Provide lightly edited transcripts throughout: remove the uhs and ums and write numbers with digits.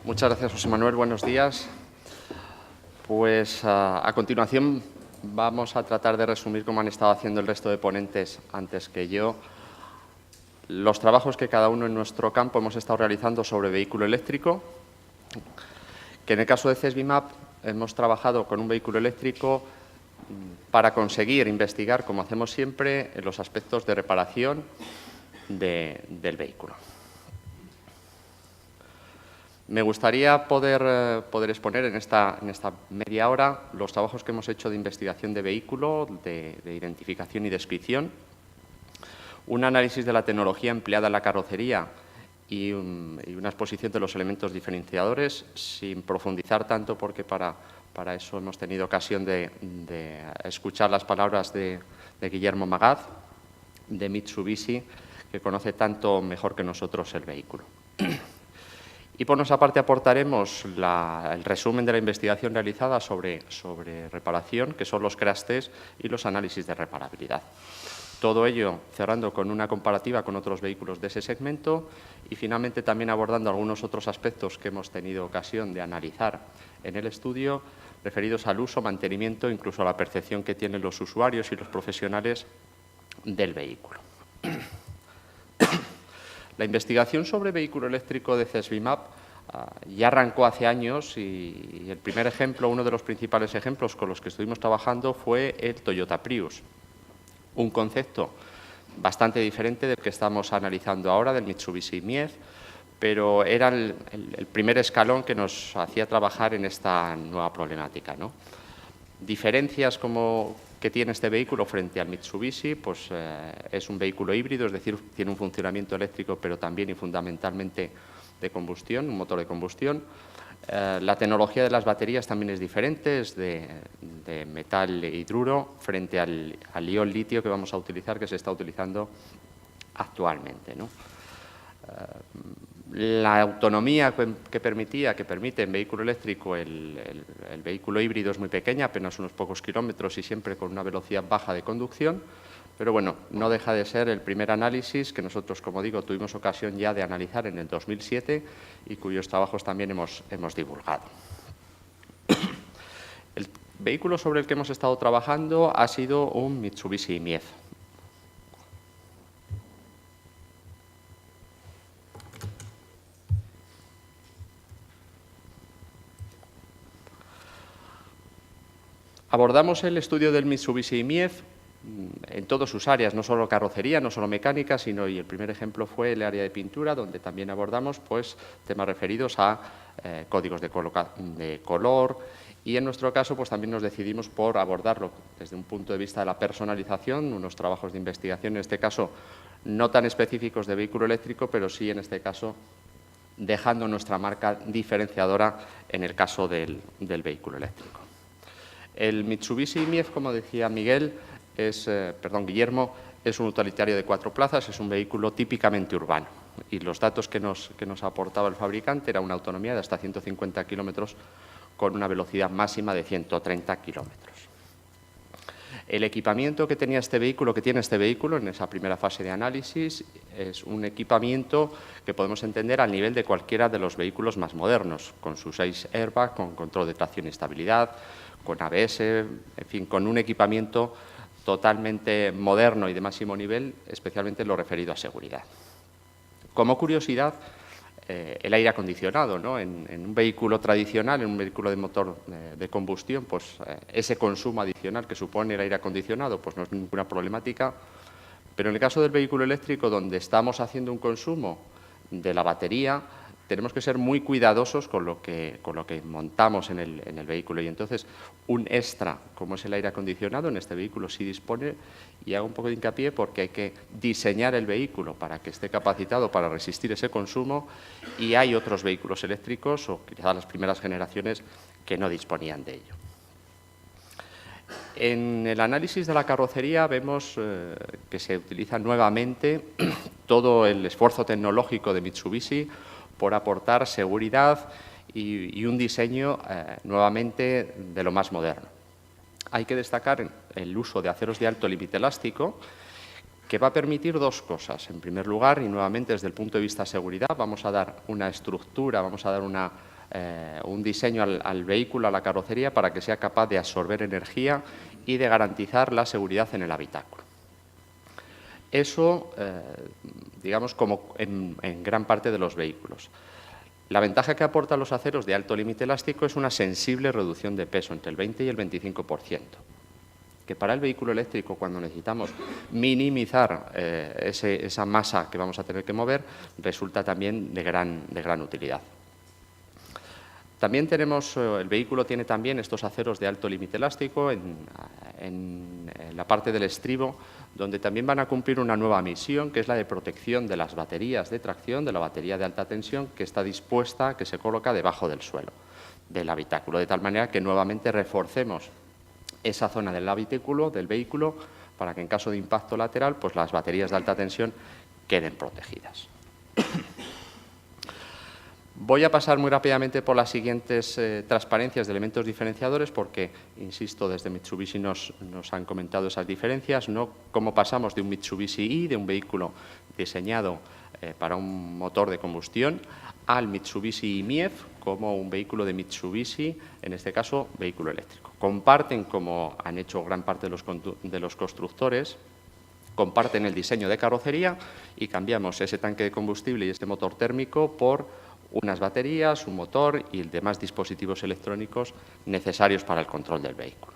Muchas gracias, José Manuel. Buenos días. Pues a continuación vamos a tratar de resumir, como han estado haciendo el resto de ponentes antes que yo, los trabajos que cada uno en nuestro campo hemos estado realizando sobre vehículo eléctrico, que en el caso de CESBIMAP hemos trabajado con un vehículo eléctrico para conseguir investigar, como hacemos siempre, en los aspectos de reparación del vehículo. Me gustaría poder exponer en esta media hora los trabajos que hemos hecho de investigación de vehículo, de identificación y descripción, un análisis de la tecnología empleada en la carrocería y una exposición de los elementos diferenciadores, sin profundizar tanto porque para eso hemos tenido ocasión de escuchar las palabras de Guillermo Magaz, de Mitsubishi, que conoce tanto mejor que nosotros el vehículo. Y por nuestra parte aportaremos el resumen de la investigación realizada sobre reparación, que son los crash test y los análisis de reparabilidad. Todo ello cerrando con una comparativa con otros vehículos de ese segmento y finalmente también abordando algunos otros aspectos que hemos tenido ocasión de analizar en el estudio referidos al uso, mantenimiento, incluso a la percepción que tienen los usuarios y los profesionales del vehículo. La investigación sobre vehículo eléctrico de CESBIMAP ya arrancó hace años y el primer ejemplo, uno de los principales ejemplos con los que estuvimos trabajando fue el Toyota Prius, un concepto bastante diferente del que estamos analizando ahora, del Mitsubishi Miez, pero era el primer escalón que nos hacía trabajar en esta nueva problemática, ¿no? Diferencias que tiene este vehículo frente al Mitsubishi, pues es un vehículo híbrido, es decir, tiene un funcionamiento eléctrico, pero también y fundamentalmente de combustión, un motor de combustión. La tecnología de las baterías también es diferente, es de metal hidruro frente al ion litio que vamos a utilizar, que se está utilizando actualmente, ¿no? La autonomía que permite en vehículo eléctrico el vehículo híbrido es muy pequeña, apenas unos pocos kilómetros y siempre con una velocidad baja de conducción, pero bueno, no deja de ser el primer análisis que nosotros, como digo, tuvimos ocasión ya de analizar en el 2007 y cuyos trabajos también hemos divulgado. El vehículo sobre el que hemos estado trabajando ha sido un Mitsubishi Miez. Abordamos el estudio del Mitsubishi Miez en todas sus áreas, no solo carrocería, no solo mecánica, sino, y el primer ejemplo fue el área de pintura, donde también abordamos pues, temas referidos a códigos de color y en nuestro caso pues, también nos decidimos por abordarlo desde un punto de vista de la personalización, unos trabajos de investigación, en este caso no tan específicos de vehículo eléctrico, pero sí en este caso dejando nuestra marca diferenciadora en el caso del vehículo eléctrico. El Mitsubishi Miez, como decía Guillermo, es un utilitario de 4 plazas, es un vehículo típicamente urbano. Y los datos que nos aportaba el fabricante era una autonomía de hasta 150 kilómetros con una velocidad máxima de 130 kilómetros. El equipamiento que tiene este vehículo en esa primera fase de análisis es un equipamiento que podemos entender al nivel de cualquiera de los vehículos más modernos, con sus 6 airbags, con control de tracción y estabilidad, con ABS, en fin, con un equipamiento totalmente moderno y de máximo nivel, especialmente en lo referido a seguridad. Como curiosidad, el aire acondicionado, ¿no? En un vehículo tradicional, en un vehículo de motor de combustión, pues ese consumo adicional que supone el aire acondicionado pues no es ninguna problemática, pero en el caso del vehículo eléctrico, donde estamos haciendo un consumo de la batería, tenemos que ser muy cuidadosos con lo que montamos en el vehículo y entonces un extra como es el aire acondicionado en este vehículo sí dispone y hago un poco de hincapié porque hay que diseñar el vehículo para que esté capacitado para resistir ese consumo y hay otros vehículos eléctricos o quizás las primeras generaciones que no disponían de ello. En el análisis de la carrocería vemos que se utiliza nuevamente todo el esfuerzo tecnológico de Mitsubishi por aportar seguridad y un diseño nuevamente de lo más moderno. Hay que destacar el uso de aceros de alto límite elástico, que va a permitir dos cosas. En primer lugar, y nuevamente desde el punto de vista de seguridad, vamos a dar una estructura, vamos a dar una un diseño al vehículo, a la carrocería, para que sea capaz de absorber energía y de garantizar la seguridad en el habitáculo. Eso, digamos, como en gran parte de los vehículos. La ventaja que aportan los aceros de alto límite elástico es una sensible reducción de peso, entre el 20 y el 25%, que para el vehículo eléctrico, cuando necesitamos minimizar esa masa que vamos a tener que mover, resulta también de gran utilidad. También el vehículo tiene también estos aceros de alto límite elástico en la parte del estribo, donde también van a cumplir una nueva misión, que es la de protección de las baterías de tracción, de la batería de alta tensión, que está dispuesta, que se coloca debajo del suelo del habitáculo, de tal manera que nuevamente reforcemos esa zona del habitáculo, del vehículo, para que en caso de impacto lateral, pues las baterías de alta tensión queden protegidas. Voy a pasar muy rápidamente por las siguientes transparencias de elementos diferenciadores porque, insisto, desde Mitsubishi nos han comentado esas diferencias, ¿no? Cómo pasamos de un Mitsubishi de un vehículo diseñado para un motor de combustión, al Mitsubishi i-MiEV como un vehículo de Mitsubishi, en este caso, vehículo eléctrico. Comparten, como han hecho gran parte de los constructores, comparten el diseño de carrocería y cambiamos ese tanque de combustible y ese motor térmico por unas baterías, un motor y demás dispositivos electrónicos necesarios para el control del vehículo.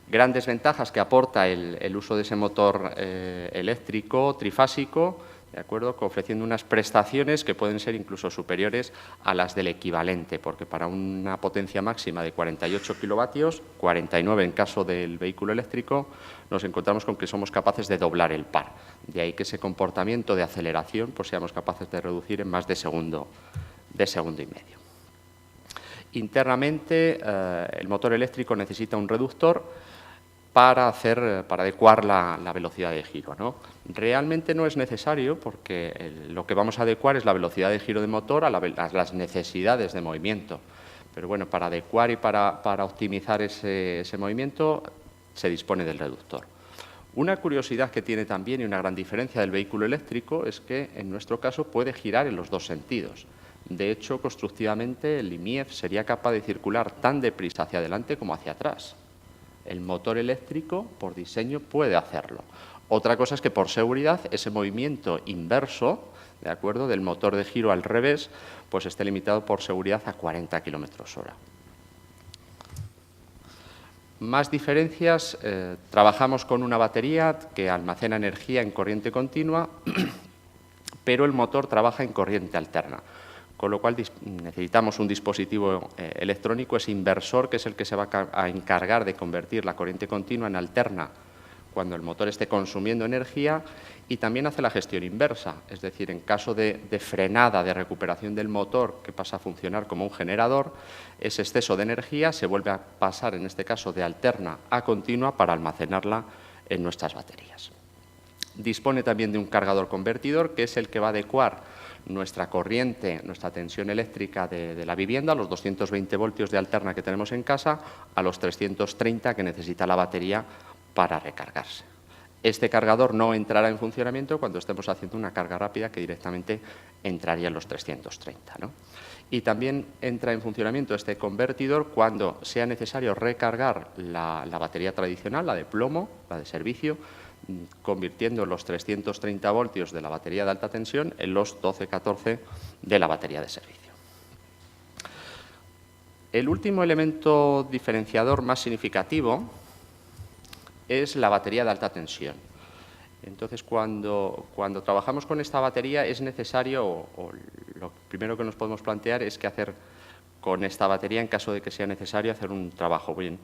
Grandes ventajas que aporta el uso de ese motor eléctrico trifásico, ¿de acuerdo?, ofreciendo unas prestaciones que pueden ser incluso superiores a las del equivalente, porque para una potencia máxima de 48 kilovatios, 49 en caso del vehículo eléctrico, nos encontramos con que somos capaces de doblar el par. De ahí que ese comportamiento de aceleración pues seamos capaces de reducir en más de segundo y medio. Internamente, el motor eléctrico necesita un reductor para adecuar la velocidad de giro, ¿no? Realmente no es necesario porque lo que vamos a adecuar es la velocidad de giro del motor a las necesidades de movimiento. Pero bueno, para adecuar y para optimizar ese movimiento se dispone del reductor. Una curiosidad que tiene también y una gran diferencia del vehículo eléctrico es que en nuestro caso puede girar en los dos sentidos. De hecho, constructivamente el i-MiEV sería capaz de circular tan deprisa hacia adelante como hacia atrás. El motor eléctrico, por diseño, puede hacerlo. Otra cosa es que, por seguridad, ese movimiento inverso, ¿de acuerdo?, del motor de giro al revés, pues esté limitado por seguridad a 40 km/h. Más diferencias. Trabajamos con una batería que almacena energía en corriente continua, pero el motor trabaja en corriente alterna, con lo cual necesitamos un dispositivo electrónico, ese inversor, que es el que se va a encargar de convertir la corriente continua en alterna cuando el motor esté consumiendo energía, y también hace la gestión inversa, es decir, en caso de frenada, de recuperación del motor, que pasa a funcionar como un generador, ese exceso de energía se vuelve a pasar, en este caso, de alterna a continua para almacenarla en nuestras baterías. Dispone también de un cargador convertidor, que es el que va a adecuar nuestra corriente, nuestra tensión eléctrica de la vivienda, los 220 voltios de alterna que tenemos en casa, a los 330 que necesita la batería para recargarse. Este cargador no entrará en funcionamiento cuando estemos haciendo una carga rápida, que directamente entraría en los 330, ¿no? Y también entra en funcionamiento este convertidor cuando sea necesario recargar la batería tradicional, la de plomo, la de servicio, convirtiendo los 330 voltios de la batería de alta tensión en los 12-14 de la batería de servicio. El último elemento diferenciador más significativo es la batería de alta tensión. Entonces, cuando trabajamos con esta batería es necesario, o lo primero que nos podemos plantear es qué hacer con esta batería en caso de que sea necesario hacer un trabajo. Bien,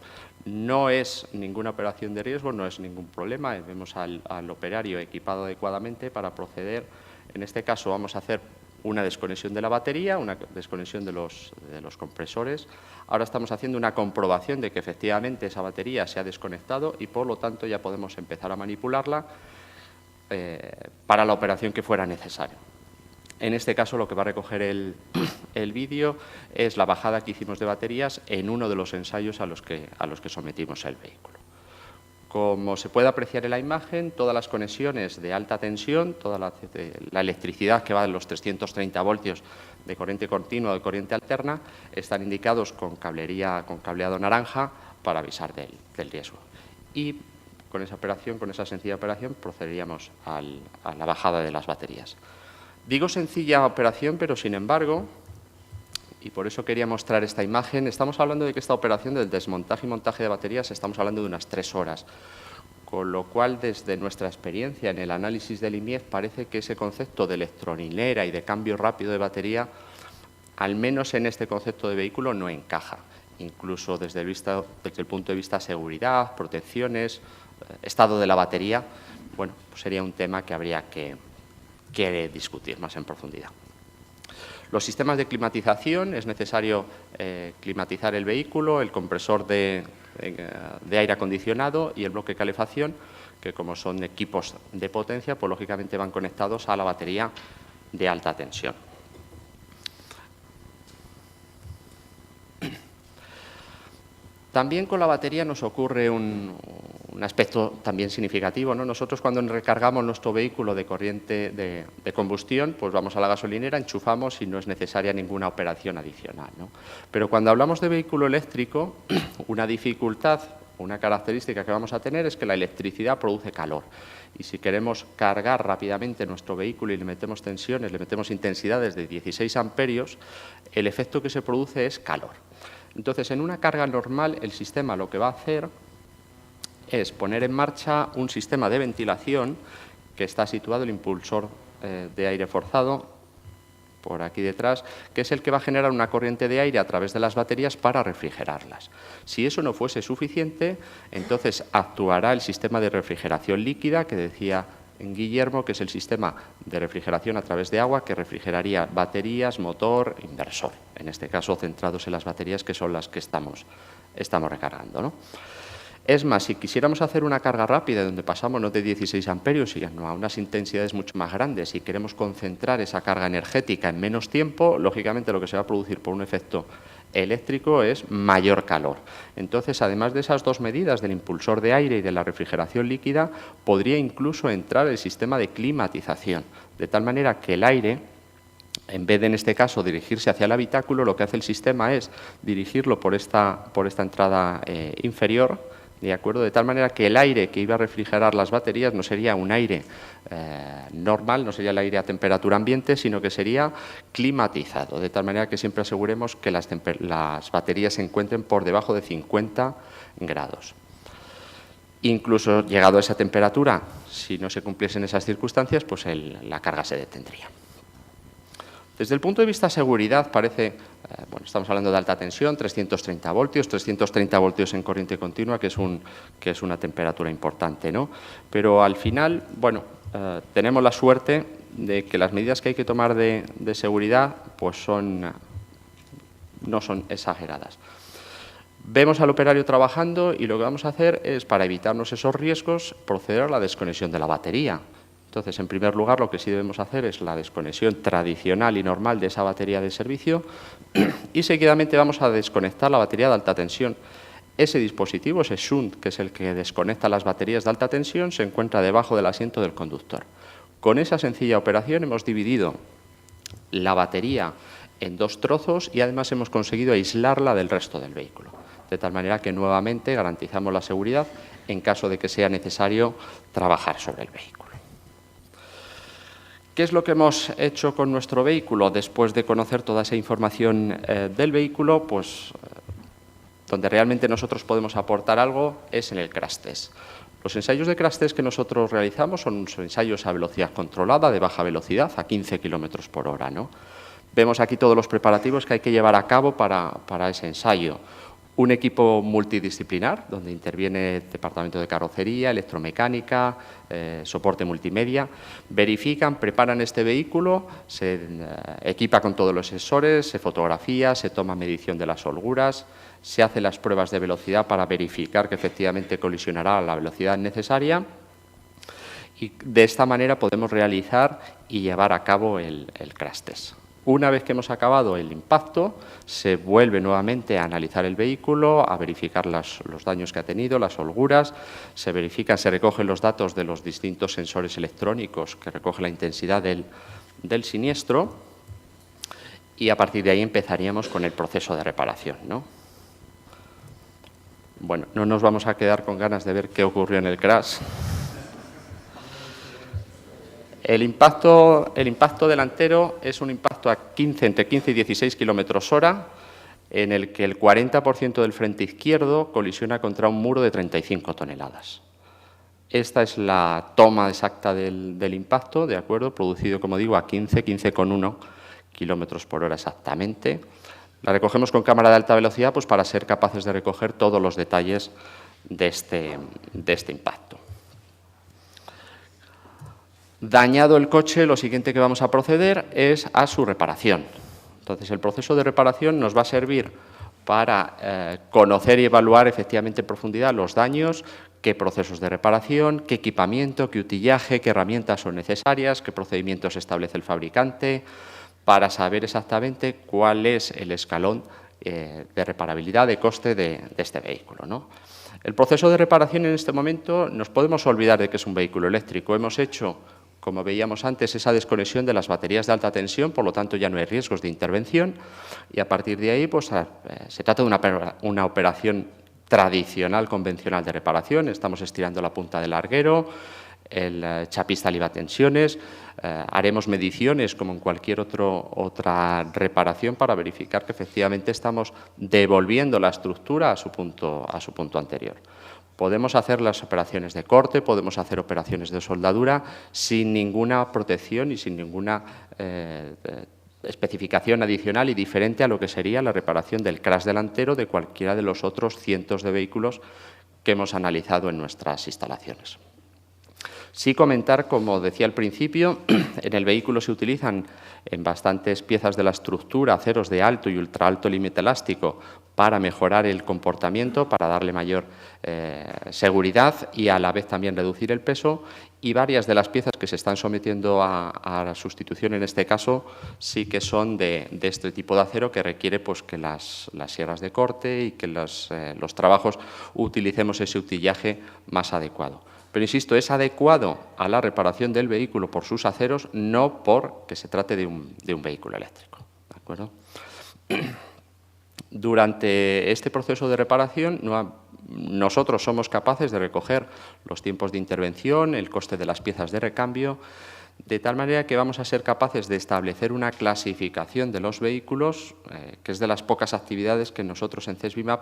no es ninguna operación de riesgo, no es ningún problema. Vemos al operario equipado adecuadamente para proceder. En este caso vamos a hacer una desconexión de la batería, una desconexión de los compresores. Ahora estamos haciendo una comprobación de que efectivamente esa batería se ha desconectado y, por lo tanto, ya podemos empezar a manipularla para la operación que fuera necesario. En este caso, lo que va a recoger el vídeo es la bajada que hicimos de baterías en uno de los ensayos a los que sometimos el vehículo. Como se puede apreciar en la imagen, todas las conexiones de alta tensión, toda la electricidad que va de los 330 voltios de corriente continua o de corriente alterna, están indicados con cableado naranja para avisar del riesgo. Y con esa operación, con esa sencilla operación, procederíamos a la bajada de las baterías. Digo sencilla operación, pero sin embargo, y por eso quería mostrar esta imagen, estamos hablando de que esta operación del desmontaje y montaje de baterías estamos hablando de unas 3 horas, con lo cual desde nuestra experiencia en el análisis del IMIEF parece que ese concepto de electrolinera y de cambio rápido de batería, al menos en este concepto de vehículo, no encaja, incluso desde el punto de vista de seguridad, protecciones, estado de la batería. Bueno, pues sería un tema que habría que discutir más en profundidad. Los sistemas de climatización, es necesario climatizar el vehículo, el compresor de aire acondicionado y el bloque de calefacción, que como son equipos de potencia, pues lógicamente van conectados a la batería de alta tensión. También con la batería nos ocurre un aspecto también significativo, ¿no? Nosotros cuando recargamos nuestro vehículo de corriente de combustión, pues vamos a la gasolinera, enchufamos y no es necesaria ninguna operación adicional, ¿no? Pero cuando hablamos de vehículo eléctrico, una dificultad, una característica que vamos a tener es que la electricidad produce calor. Y si queremos cargar rápidamente nuestro vehículo y le metemos tensiones, le metemos intensidades de 16 amperios, el efecto que se produce es calor. Entonces, en una carga normal, el sistema lo que va a hacer es poner en marcha un sistema de ventilación que está situado el impulsor de aire forzado, por aquí detrás, que es el que va a generar una corriente de aire a través de las baterías para refrigerarlas. Si eso no fuese suficiente, entonces actuará el sistema de refrigeración líquida que decía Guillermo, que es el sistema de refrigeración a través de agua que refrigeraría baterías, motor, inversor, en este caso centrados en las baterías que son las que estamos recargando, ¿no? Es más, si quisiéramos hacer una carga rápida donde pasamos no de 16 amperios, sino a unas intensidades mucho más grandes y queremos concentrar esa carga energética en menos tiempo, lógicamente lo que se va a producir por un efecto eléctrico es mayor calor. Entonces, además de esas dos medidas del impulsor de aire y de la refrigeración líquida, podría incluso entrar el sistema de climatización, de tal manera que el aire, en vez de en este caso dirigirse hacia el habitáculo, lo que hace el sistema es dirigirlo por esta entrada inferior, ¿de acuerdo? De tal manera que el aire que iba a refrigerar las baterías no sería un aire normal, no sería el aire a temperatura ambiente, sino que sería climatizado, de tal manera que siempre aseguremos que las baterías se encuentren por debajo de 50 grados. Incluso llegado a esa temperatura, si no se cumpliesen esas circunstancias, pues la carga se detendría. Desde el punto de vista de seguridad parece, bueno, estamos hablando de alta tensión, 330 voltios en corriente continua, que es una temperatura importante, ¿no? Pero al final, bueno, tenemos la suerte de que las medidas que hay que tomar de seguridad pues no son exageradas. Vemos al operario trabajando y lo que vamos a hacer es, para evitarnos esos riesgos, proceder a la desconexión de la batería. Entonces, en primer lugar, lo que sí debemos hacer es la desconexión tradicional y normal de esa batería de servicio y seguidamente vamos a desconectar la batería de alta tensión. Ese dispositivo, ese shunt, que es el que desconecta las baterías de alta tensión, se encuentra debajo del asiento del conductor. Con esa sencilla operación hemos dividido la batería en dos trozos y además hemos conseguido aislarla del resto del vehículo, de tal manera que nuevamente garantizamos la seguridad en caso de que sea necesario trabajar sobre el vehículo. ¿Qué es lo que hemos hecho con nuestro vehículo después de conocer toda esa información del vehículo? Pues donde realmente nosotros podemos aportar algo es en el crash test. Los ensayos de crash test que nosotros realizamos son ensayos a velocidad controlada, de baja velocidad, a 15 km por hora, ¿no? Vemos aquí todos los preparativos que hay que llevar a cabo para ese ensayo. Un equipo multidisciplinar, donde interviene el departamento de carrocería, electromecánica, soporte multimedia. Verifican, preparan este vehículo, se equipa con todos los sensores, se fotografía, se toma medición de las holguras, se hacen las pruebas de velocidad para verificar que efectivamente colisionará a la velocidad necesaria. Y de esta manera podemos realizar y llevar a cabo el crash test. Una vez que hemos acabado el impacto, se vuelve nuevamente a analizar el vehículo, a verificar los daños que ha tenido, las holguras, se recogen los datos de los distintos sensores electrónicos que recogen la intensidad del siniestro y a partir de ahí empezaríamos con el proceso de reparación, ¿no? Bueno, no nos vamos a quedar con ganas de ver qué ocurrió en el crash. El impacto delantero es un impacto entre 15 y 16 km/h, en el que el 40% del frente izquierdo colisiona contra un muro de 35 toneladas. Esta es la toma exacta del impacto, ¿de acuerdo? Producido, como digo, a 15,1 km/h exactamente. La recogemos con cámara de alta velocidad pues, para ser capaces de recoger todos los detalles de este impacto. Dañado el coche, lo siguiente que vamos a proceder es a su reparación. Entonces, el proceso de reparación nos va a servir para conocer y evaluar efectivamente en profundidad los daños, qué procesos de reparación, qué equipamiento, qué utillaje, qué herramientas son necesarias, qué procedimientos establece el fabricante, para saber exactamente cuál es el escalón de reparabilidad, de coste de este vehículo, ¿no? El proceso de reparación en este momento nos podemos olvidar de que es un vehículo eléctrico. Hemos hecho, como veíamos antes, esa desconexión de las baterías de alta tensión, por lo tanto ya no hay riesgos de intervención y a partir de ahí pues, se trata de una operación tradicional, convencional de reparación. Estamos estirando la punta del larguero, el chapista liba tensiones, haremos mediciones como en cualquier otra reparación para verificar que efectivamente estamos devolviendo la estructura a su punto anterior. Podemos hacer las operaciones de corte, podemos hacer operaciones de soldadura sin ninguna protección y sin ninguna especificación adicional y diferente a lo que sería la reparación del crash delantero de cualquiera de los otros cientos de vehículos que hemos analizado en nuestras instalaciones. Sí comentar, como decía al principio, en el vehículo se utilizan en bastantes piezas de la estructura aceros de alto y ultra alto límite elástico para mejorar el comportamiento, para darle mayor seguridad y a la vez también reducir el peso. Y varias de las piezas que se están sometiendo a la sustitución en este caso sí que son de este tipo de acero que requiere pues, que las sierras de corte y que los trabajos utilicemos ese utillaje más adecuado. Pero, insisto, es adecuado a la reparación del vehículo por sus aceros, no porque se trate de un vehículo eléctrico, ¿de acuerdo? Durante este proceso de reparación, nosotros somos capaces de recoger los tiempos de intervención, el coste de las piezas de recambio, de tal manera que vamos a ser capaces de establecer una clasificación de los vehículos, que es de las pocas actividades que nosotros en CESBIMAP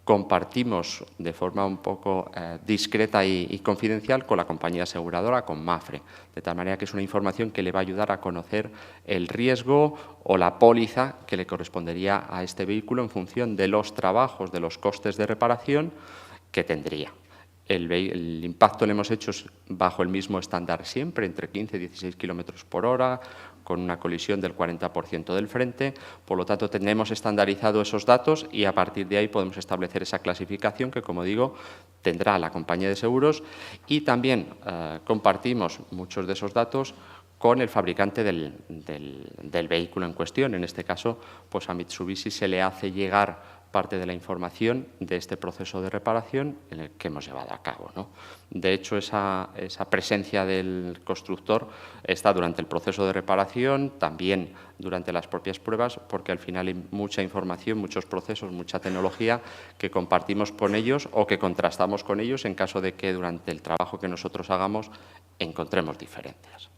compartimos de forma un poco discreta y confidencial con la compañía aseguradora, con Mapfre, de tal manera que es una información que le va a ayudar a conocer el riesgo o la póliza que le correspondería a este vehículo en función de los trabajos, de los costes de reparación que tendría. El impacto lo hemos hecho bajo el mismo estándar siempre, entre 15 y 16 km/h, con una colisión del 40% del frente. Por lo tanto, tenemos estandarizado esos datos y a partir de ahí podemos establecer esa clasificación que, como digo, tendrá la compañía de seguros y también compartimos muchos de esos datos con el fabricante del vehículo en cuestión. En este caso, pues a Mitsubishi se le hace llegar parte de la información de este proceso de reparación en el que hemos llevado a cabo, ¿no? De hecho, esa presencia del constructor está durante el proceso de reparación, también durante las propias pruebas, porque al final hay mucha información, muchos procesos, mucha tecnología que compartimos con ellos o que contrastamos con ellos en caso de que durante el trabajo que nosotros hagamos encontremos diferencias.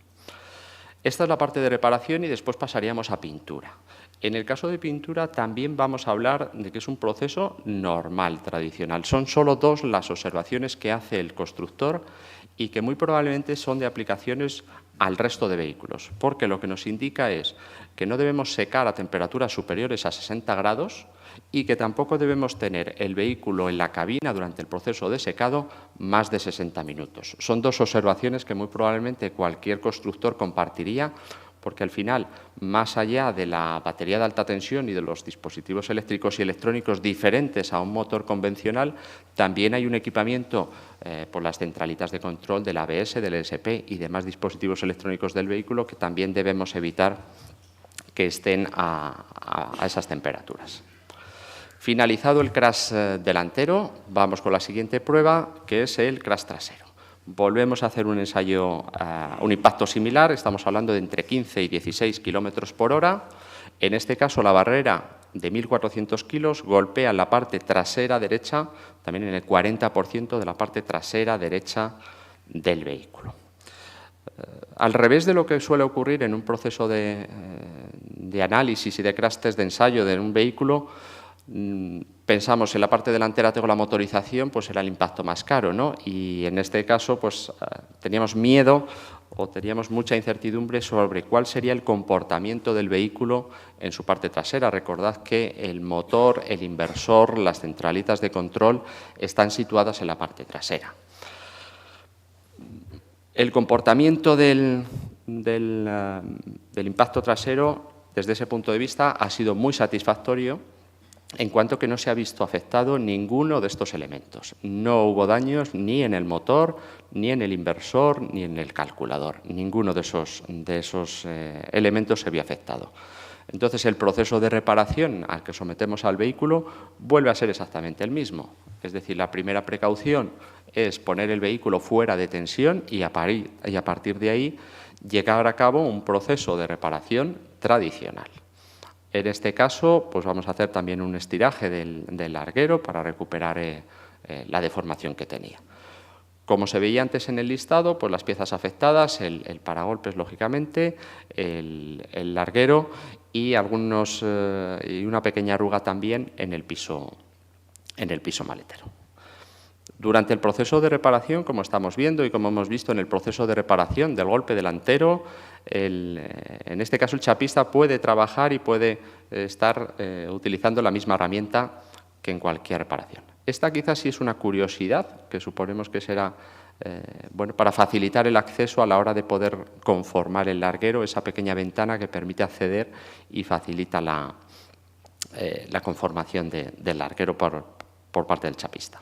Esta es la parte de reparación y después pasaríamos a pintura. En el caso de pintura también vamos a hablar de que es un proceso normal, tradicional. Son solo dos las observaciones que hace el constructor y que muy probablemente son de aplicaciones al resto de vehículos, porque lo que nos indica es que no debemos secar a temperaturas superiores a 60 grados y que tampoco debemos tener el vehículo en la cabina durante el proceso de secado más de 60 minutos. Son dos observaciones que muy probablemente cualquier constructor compartiría, porque al final, más allá de la batería de alta tensión y de los dispositivos eléctricos y electrónicos diferentes a un motor convencional, también hay un equipamiento por las centralitas de control del ABS, del ESP y demás dispositivos electrónicos del vehículo que también debemos evitar que estén a esas temperaturas. Finalizado el crash delantero, vamos con la siguiente prueba, que es el crash trasero. Volvemos a hacer un ensayo, un impacto similar, estamos hablando de entre 15 y 16 kilómetros por hora. En este caso, la barrera de 1.400 kilos golpea en la parte trasera derecha, también en el 40% de la parte trasera derecha del vehículo. Al revés de lo que suele ocurrir en un proceso de análisis y de crash test de ensayo de un vehículo, pensamos en la parte delantera tengo la motorización, pues era el impacto más caro, ¿no? Y en este caso, pues teníamos miedo o teníamos mucha incertidumbre sobre cuál sería el comportamiento del vehículo en su parte trasera. Recordad que el motor, el inversor, las centralitas de control están situadas en la parte trasera. El comportamiento del impacto trasero, desde ese punto de vista, ha sido muy satisfactorio, en cuanto que no se ha visto afectado ninguno de estos elementos. No hubo daños ni en el motor, ni en el inversor, ni en el calculador. Ninguno de esos elementos se vio afectado. Entonces, el proceso de reparación al que sometemos al vehículo vuelve a ser exactamente el mismo. Es decir, la primera precaución es poner el vehículo fuera de tensión y a partir de ahí llevar a cabo un proceso de reparación tradicional. En este caso, pues vamos a hacer también un estiraje del larguero para recuperar la deformación que tenía. Como se veía antes en el listado, pues las piezas afectadas, el paragolpes, lógicamente, el larguero y una pequeña arruga también en el piso maletero. Durante el proceso de reparación, como estamos viendo y como hemos visto en el proceso de reparación del golpe delantero, en este caso el chapista puede trabajar y puede estar utilizando la misma herramienta que en cualquier reparación. Esta quizás sí es una curiosidad que suponemos que será para facilitar el acceso a la hora de poder conformar el larguero, esa pequeña ventana que permite acceder y facilita la conformación del larguero por parte del chapista.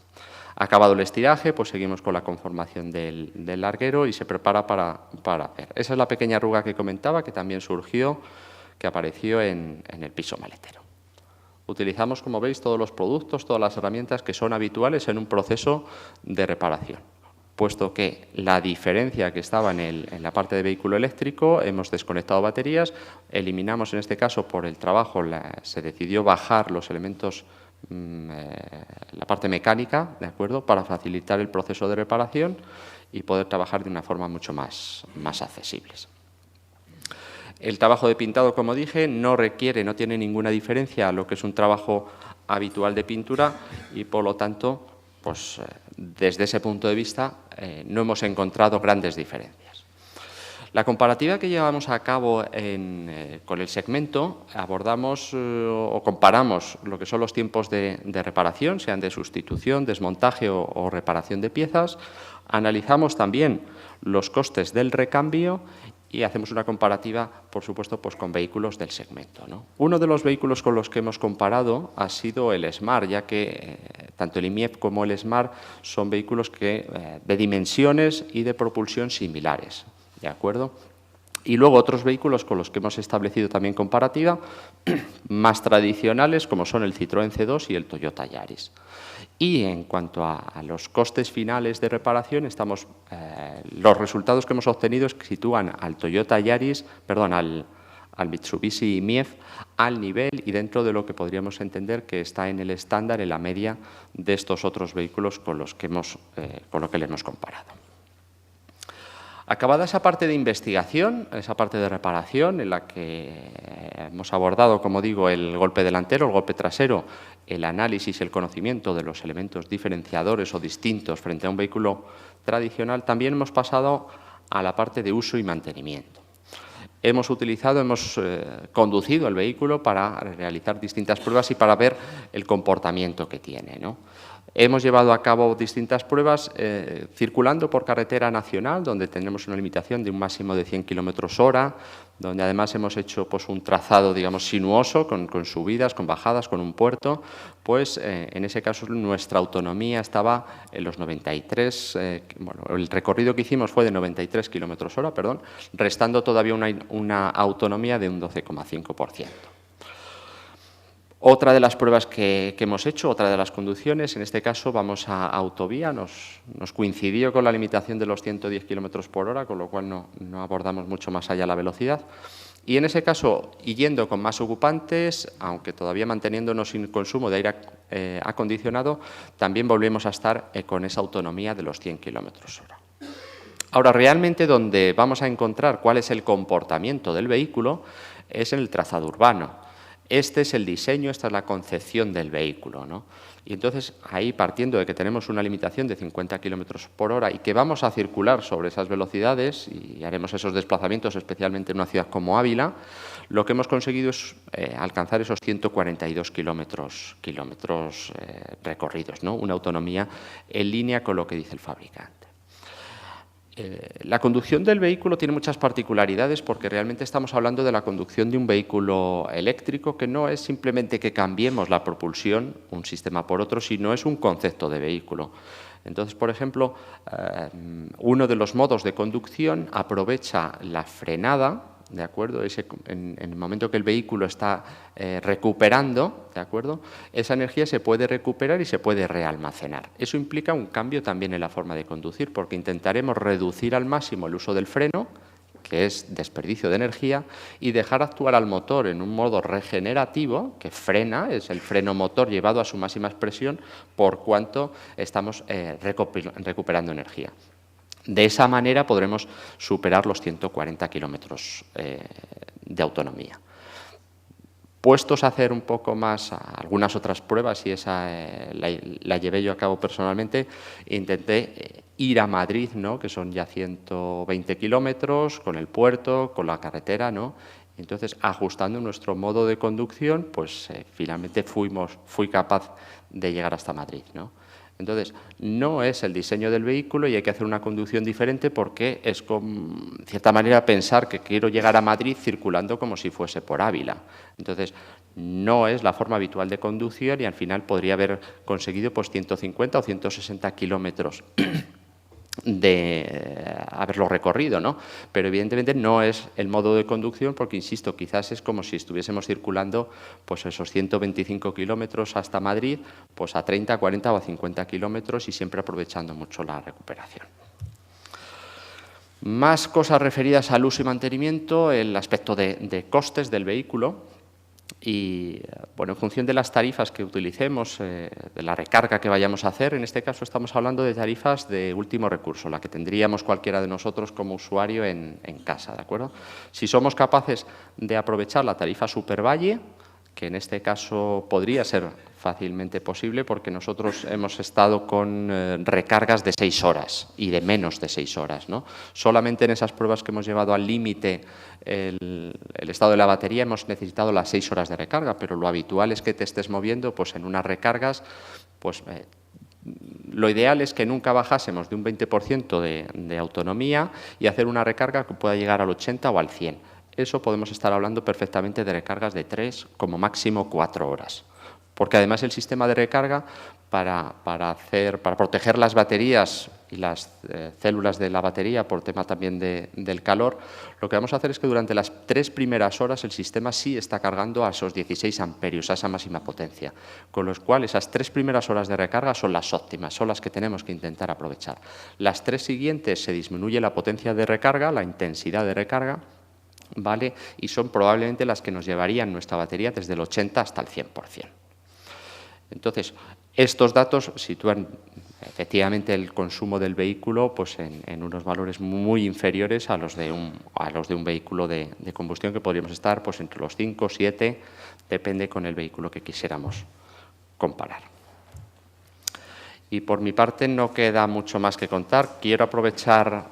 Acabado el estiraje, pues seguimos con la conformación del larguero y se prepara para hacer. Esa es la pequeña arruga que comentaba, que también surgió, que apareció en el piso maletero. Utilizamos, como veis, todos los productos, todas las herramientas que son habituales en un proceso de reparación. Puesto que la diferencia que estaba en la parte de vehículo eléctrico, hemos desconectado baterías, eliminamos en este caso por el trabajo, se decidió bajar los elementos, la parte mecánica, ¿de acuerdo?, para facilitar el proceso de reparación y poder trabajar de una forma mucho más accesible. El trabajo de pintado, como dije, no tiene ninguna diferencia a lo que es un trabajo habitual de pintura y, por lo tanto, pues desde ese punto de vista no hemos encontrado grandes diferencias. La comparativa que llevamos a cabo con el segmento, abordamos o comparamos lo que son los tiempos de reparación, sean de sustitución, desmontaje o reparación de piezas. Analizamos también los costes del recambio y hacemos una comparativa, por supuesto, pues con vehículos del segmento, ¿no? Uno de los vehículos con los que hemos comparado ha sido el Smart, ya que tanto el IMIEF como el Smart son vehículos de dimensiones y de propulsión similares, ¿de acuerdo? Y luego otros vehículos con los que hemos establecido también comparativa, más tradicionales, como son el Citroën C2 y el Toyota Yaris. Y en cuanto a los costes finales de reparación, los resultados que hemos obtenido sitúan al Toyota Yaris, al Mitsubishi IMIEF, al nivel y dentro de lo que podríamos entender que está en el estándar, en la media de estos otros vehículos con lo que le hemos comparado. Acabada esa parte de investigación, esa parte de reparación en la que hemos abordado, como digo, el golpe delantero, el golpe trasero, el análisis y el conocimiento de los elementos diferenciadores o distintos frente a un vehículo tradicional, también hemos pasado a la parte de uso y mantenimiento. Hemos conducido el vehículo para realizar distintas pruebas y para ver el comportamiento que tiene, ¿no? Hemos llevado a cabo distintas pruebas circulando por carretera nacional, donde tenemos una limitación de un máximo de 100 km/h, donde además hemos hecho pues, un trazado, digamos, sinuoso, con subidas, con bajadas, con un puerto. Pues en ese caso nuestra autonomía estaba en los 93, bueno, el recorrido que hicimos fue de 93 km/h, perdón, restando todavía una autonomía de un 12,5%. Otra de las pruebas que hemos hecho, otra de las conducciones, en este caso vamos a autovía, nos coincidió con la limitación de los 110 km/h, con lo cual no abordamos mucho más allá la velocidad. Y en ese caso, y yendo con más ocupantes, aunque todavía manteniéndonos sin consumo de aire acondicionado, también volvemos a estar con esa autonomía de los 100 km/h. Ahora, realmente donde vamos a encontrar cuál es el comportamiento del vehículo es en el trazado urbano. Este es el diseño, esta es la concepción del vehículo, ¿no? Y entonces, ahí partiendo de que tenemos una limitación de 50 km/h y que vamos a circular sobre esas velocidades y haremos esos desplazamientos, especialmente en una ciudad como Ávila, lo que hemos conseguido es alcanzar esos 142 kilómetros recorridos, ¿no? Una autonomía en línea con lo que dice el fabricante. La conducción del vehículo tiene muchas particularidades porque realmente estamos hablando de la conducción de un vehículo eléctrico que no es simplemente que cambiemos la propulsión, un sistema por otro, sino es un concepto de vehículo. Entonces, por ejemplo, uno de los modos de conducción aprovecha la frenada, ¿de acuerdo? En el momento que el vehículo está recuperando, ¿de acuerdo? Esa energía se puede recuperar y se puede realmacenar. Eso implica un cambio también en la forma de conducir, porque intentaremos reducir al máximo el uso del freno, que es desperdicio de energía, y dejar actuar al motor en un modo regenerativo, que frena, es el freno motor llevado a su máxima expresión, por cuanto estamos recuperando energía. De esa manera podremos superar los 140 kilómetros de autonomía. Puestos a hacer un poco más algunas otras pruebas, y esa la llevé yo a cabo personalmente, intenté ir a Madrid, ¿no? Que son ya 120 kilómetros, con el puerto, con la carretera, ¿no? Entonces, ajustando nuestro modo de conducción, pues finalmente fui capaz de llegar hasta Madrid, ¿no? Entonces, no es el diseño del vehículo y hay que hacer una conducción diferente porque es, de cierta manera, pensar que quiero llegar a Madrid circulando como si fuese por Ávila. Entonces, no es la forma habitual de conducción y al final podría haber conseguido pues, 150 o 160 kilómetros de haberlo recorrido, ¿no? Pero evidentemente no es el modo de conducción porque, insisto, quizás es como si estuviésemos circulando pues esos 125 kilómetros hasta Madrid, pues a 30, 40 o a 50 kilómetros y siempre aprovechando mucho la recuperación. Más cosas referidas al uso y mantenimiento, el aspecto de costes del vehículo. Y, bueno, en función de las tarifas que utilicemos, de la recarga que vayamos a hacer, en este caso estamos hablando de tarifas de último recurso, la que tendríamos cualquiera de nosotros como usuario en casa, ¿de acuerdo? Si somos capaces de aprovechar la tarifa Supervalle, que en este caso podría ser fácilmente posible porque nosotros hemos estado con recargas de 6 horas y de menos de 6 horas, ¿no? Solamente en esas pruebas que hemos llevado al límite el estado de la batería hemos necesitado las 6 horas de recarga, pero lo habitual es que te estés moviendo pues, en unas recargas, pues lo ideal es que nunca bajásemos de un 20% de autonomía y hacer una recarga que pueda llegar al 80 o al 100. Eso podemos estar hablando perfectamente de recargas de 3, como máximo 4 horas. Porque además el sistema de recarga, para proteger las baterías y las células de la batería por tema también del calor, lo que vamos a hacer es que durante las 3 primeras horas el sistema sí está cargando a esos 16 amperios, a esa máxima potencia. Con lo cual, esas 3 primeras horas de recarga son las óptimas, son las que tenemos que intentar aprovechar. Las 3 siguientes se disminuye la potencia de recarga, la intensidad de recarga, ¿vale? Y son probablemente las que nos llevarían nuestra batería desde el 80 hasta el 100%. Entonces, estos datos sitúan efectivamente el consumo del vehículo pues, en unos valores muy inferiores a los de un vehículo de combustión, que podríamos estar pues, entre los 5 o 7, depende con el vehículo que quisiéramos comparar. Y por mi parte no queda mucho más que contar. Quiero aprovechar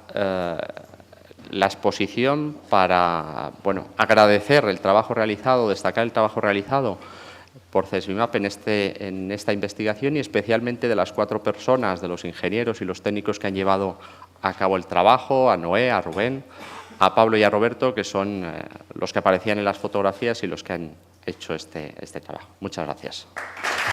la exposición para agradecer el trabajo realizado, destacar el trabajo realizado por CESBIMAP en esta investigación y especialmente de las 4 personas, de los ingenieros y los técnicos que han llevado a cabo el trabajo, a Noé, a Rubén, a Pablo y a Roberto, que son los que aparecían en las fotografías y los que han hecho este trabajo. Muchas gracias.